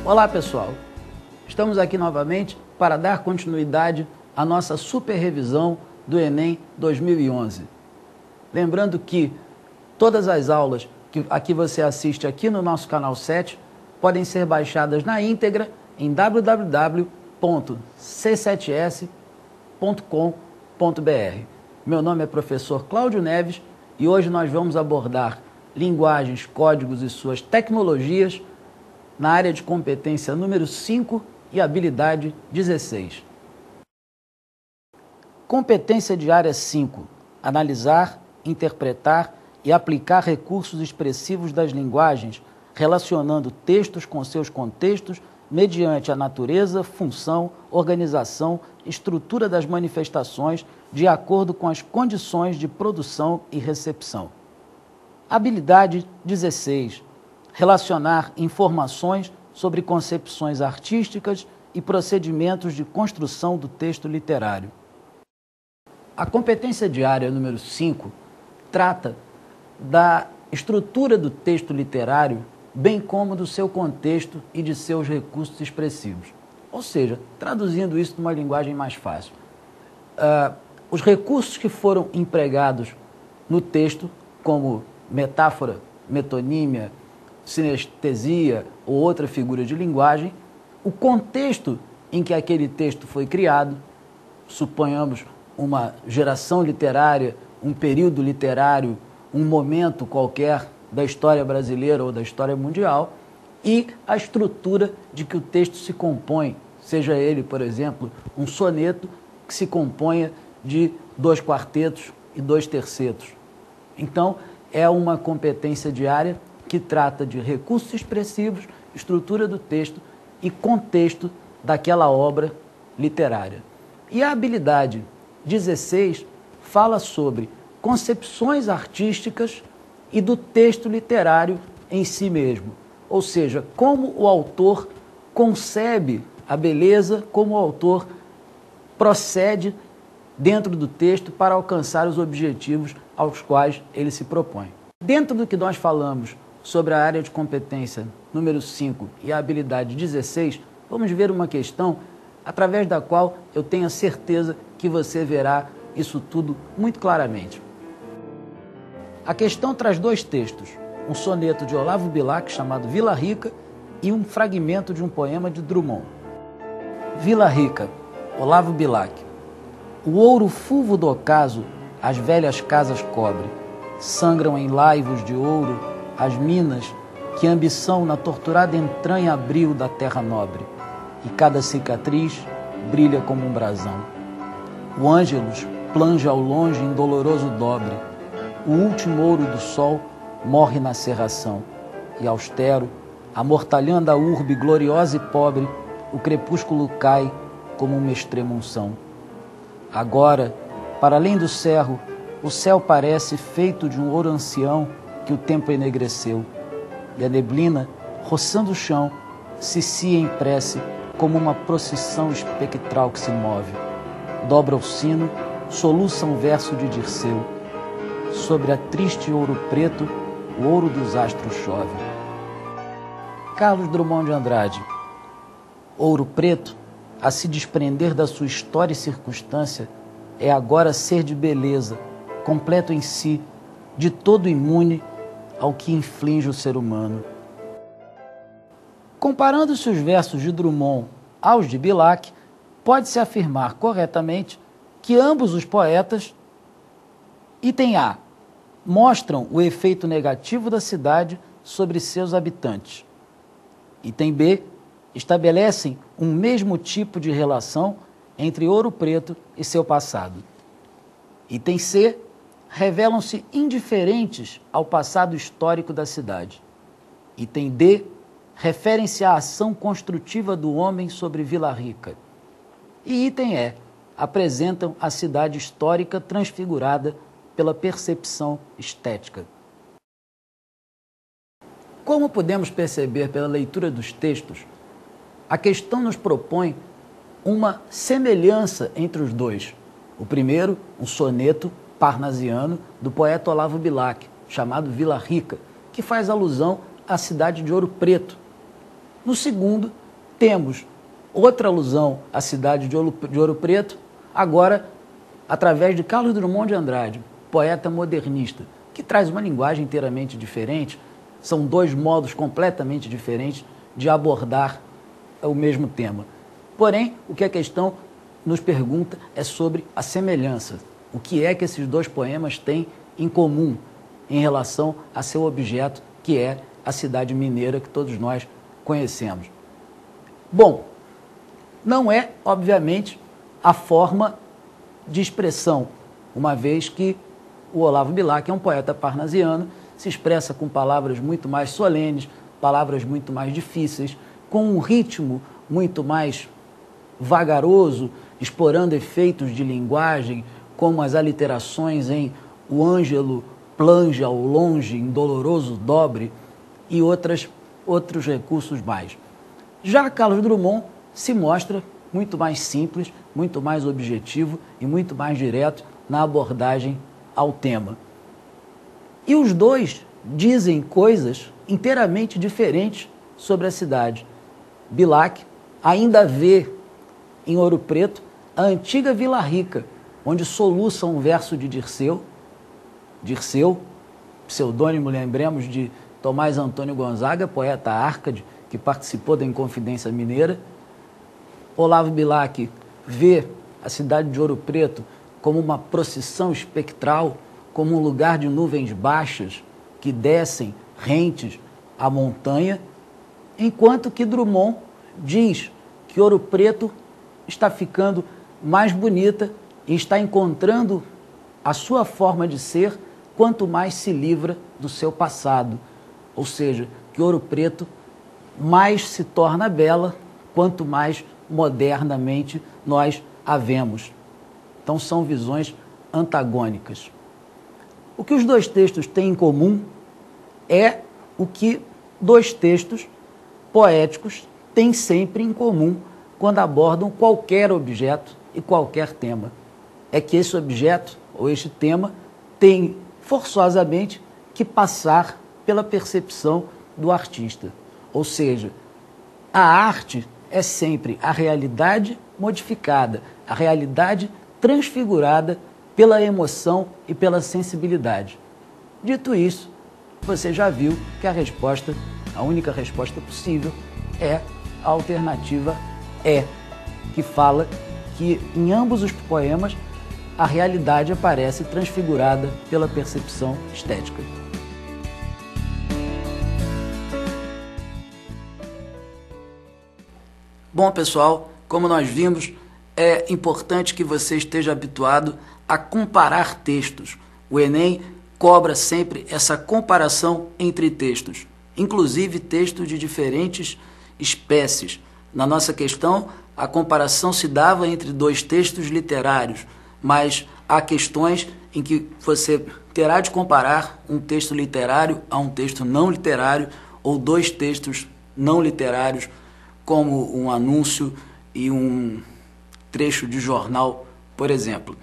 Olá pessoal, estamos aqui novamente para dar continuidade à nossa super revisão do Enem 2011. Lembrando que todas as aulas que você assiste aqui no nosso canal 7 podem ser baixadas na íntegra em www.c7s.com.br. Meu nome é professor Cláudio Neves e hoje nós vamos abordar linguagens, códigos e suas tecnologias na área de competência número 5 e habilidade 16. Competência de área 5. Analisar, interpretar e aplicar recursos expressivos das linguagens, relacionando textos com seus contextos, mediante a natureza, função, organização, estrutura das manifestações, de acordo com as condições de produção e recepção. Habilidade 16. Relacionar informações sobre concepções artísticas e procedimentos de construção do texto literário. A competência de área número 5 trata da estrutura do texto literário, bem como do seu contexto e de seus recursos expressivos. Ou seja, traduzindo isso numa linguagem mais fácil. Os recursos que foram empregados no texto, como metáfora, metonímia, sinestesia ou outra figura de linguagem, o contexto em que aquele texto foi criado, suponhamos uma geração literária, um período literário, um momento qualquer da história brasileira ou da história mundial, e a estrutura de que o texto se compõe, seja ele, por exemplo, um soneto que se componha de 2 quartetos e 2 tercetos. Então, é uma competência de área que trata de recursos expressivos, estrutura do texto e contexto daquela obra literária. E a habilidade 16 fala sobre concepções artísticas e do texto literário em si mesmo. Ou seja, como o autor concebe a beleza, como o autor procede dentro do texto para alcançar os objetivos aos quais ele se propõe. Dentro do que nós falamos sobre a área de competência número 5 e a habilidade 16, vamos ver uma questão através da qual eu tenho a certeza que você verá isso tudo muito claramente. A questão traz 2 textos, um soneto de Olavo Bilac chamado Vila Rica e um fragmento de um poema de Drummond. Vila Rica, Olavo Bilac. O ouro fulvo do ocaso as velhas casas cobre, sangram em laivos de ouro as minas que a ambição na torturada entranha abriu da terra nobre, e cada cicatriz brilha como um brasão. O Ângelus plange ao longe em doloroso dobre, o último ouro do sol morre na cerração, e austero, amortalhando a urbe gloriosa e pobre, o crepúsculo cai como uma extrema unção. Agora, para além do cerro, o céu parece feito de um ouro ancião que o tempo enegreceu, e a neblina, roçando o chão, se cia em prece como uma procissão espectral que se move. Dobra o sino, soluça um verso de Dirceu. Sobre a triste ouro preto, o ouro dos astros chove. Carlos Drummond de Andrade. Ouro preto, a se desprender da sua história e circunstância, é agora ser de beleza, completo em si, de todo imune ao que inflige o ser humano. Comparando-se os versos de Drummond aos de Bilac, pode-se afirmar corretamente que ambos os poetas, item A, mostram o efeito negativo da cidade sobre seus habitantes. Item B, estabelecem um mesmo tipo de relação entre Ouro Preto e seu passado. Item C, revelam-se indiferentes ao passado histórico da cidade. Item D, referem-se à ação construtiva do homem sobre Vila Rica. E item E, apresentam a cidade histórica transfigurada pela percepção estética. Como podemos perceber pela leitura dos textos, a questão nos propõe uma semelhança entre os dois. O primeiro, um soneto parnasiano do poeta Olavo Bilac, chamado Vila Rica, que faz alusão à cidade de Ouro Preto. No segundo, temos outra alusão à cidade de Ouro Preto, agora através de Carlos Drummond de Andrade, poeta modernista, que traz uma linguagem inteiramente diferente. São dois modos completamente diferentes de abordar o mesmo tema. Porém, o que a questão nos pergunta é sobre a semelhança. O que é que esses dois poemas têm em comum em relação a seu objeto, que é a cidade mineira que todos nós conhecemos? Bom, não é, obviamente, a forma de expressão, uma vez que o Olavo Bilac é um poeta parnasiano, se expressa com palavras muito mais solenes, palavras muito mais difíceis, com um ritmo muito mais vagaroso, explorando efeitos de linguagem, como as aliterações em o Ângelo planja ao longe, em doloroso dobre, e outros recursos mais. Já Carlos Drummond se mostra muito mais simples, muito mais objetivo e muito mais direto na abordagem ao tema. E os dois dizem coisas inteiramente diferentes sobre a cidade. Bilac ainda vê em Ouro Preto a antiga Vila Rica, onde soluça um verso de Dirceu, pseudônimo, lembremos, de Tomás Antônio Gonzaga, poeta árcade, que participou da Inconfidência Mineira. Olavo Bilac vê a cidade de Ouro Preto como uma procissão espectral, como um lugar de nuvens baixas que descem rentes à montanha, enquanto que Drummond diz que Ouro Preto está ficando mais bonita e está encontrando a sua forma de ser quanto mais se livra do seu passado. Ou seja, que Ouro Preto mais se torna bela quanto mais modernamente nós a vemos. Então são visões antagônicas. O que os dois textos têm em comum é o que dois textos poéticos têm sempre em comum quando abordam qualquer objeto e qualquer tema. É que esse objeto ou este tema tem forçosamente que passar pela percepção do artista. Ou seja, a arte é sempre a realidade modificada, a realidade transfigurada pela emoção e pela sensibilidade. Dito isso, você já viu que a única resposta possível é a alternativa E, que fala que em ambos os poemas a realidade aparece transfigurada pela percepção estética. Bom, pessoal, como nós vimos, é importante que você esteja habituado a comparar textos. O Enem cobra sempre essa comparação entre textos, inclusive textos de diferentes espécies. Na nossa questão, a comparação se dava entre dois textos literários, mas há questões em que você terá de comparar um texto literário a um texto não literário ou dois textos não literários, como um anúncio e um trecho de jornal, por exemplo.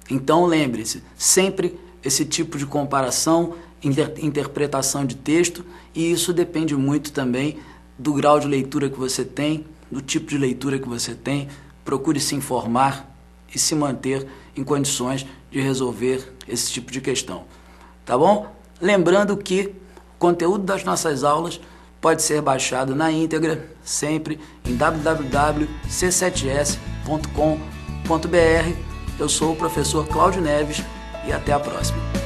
Então, lembre-se, sempre esse tipo de comparação, interpretação de texto, e isso depende muito também do grau de leitura que você tem, do tipo de leitura que você tem. Procure se informar e se manter em condições de resolver esse tipo de questão. Tá bom? Lembrando que o conteúdo das nossas aulas pode ser baixado na íntegra, sempre em www.c7s.com.br. Eu sou o professor Cláudio Neves e até a próxima.